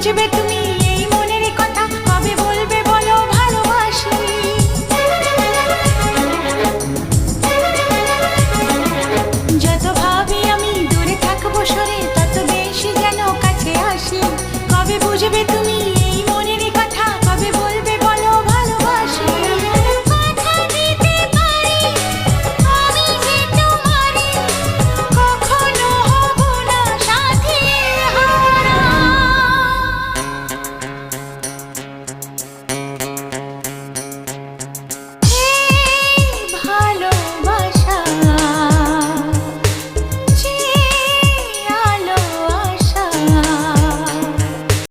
বুঝবে তুমি এই মনের কথা, কবে বলবে বলো ভালোবাসি। যত ভাবি আমি দূরে থাকবো সরে, তত বেশি যেন কাছে আসি, কবে বুঝবে তুমি